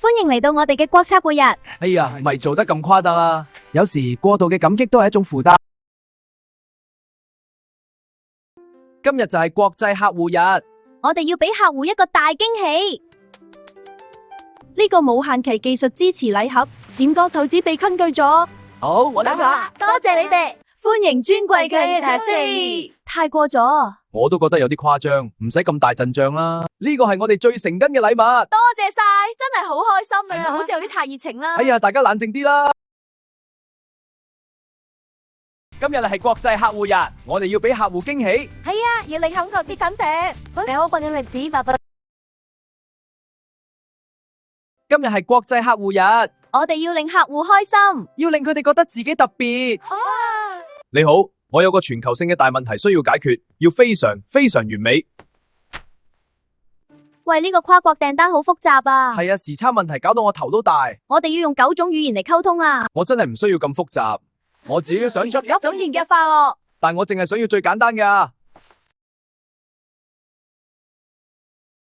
歡迎嚟到我哋嘅國策會日。哎呀，咪做得咁誇張啊！有時過度嘅感激都係一種負擔。今日就係國際客戶日，我哋要俾客戶一個大驚喜。呢個無限期技術支持禮盒，點歌兔子被昆巨咗。好，我諗下。多謝你哋，歡迎尊貴嘅茶師。太過咗，我都覺得有啲誇張，唔使咁大陣仗啦。呢個係我哋最誠懇嘅禮物。多謝晒，真係好開心啊！好似有啲太熱情啦。哎呀，大家冷靜啲啦。今日係國際客戶日，我哋要俾客戶驚喜。係啊，要你肯個啲粉餅，你好棒嘅日子，爸爸。今日係國際客戶日，我哋要令客戶開心，要令佢哋覺得自己特別。你好，我有個全球性嘅大問題需要解決，要非常非常完美。喂，呢個跨國訂單好複雜啊。係啊，時差問題搞到我頭都大。我哋要用9種語言嚟溝通啊。我真係唔需要咁複雜，我自己想出9種嚴格化喎。但我淨係想要最簡單㗎。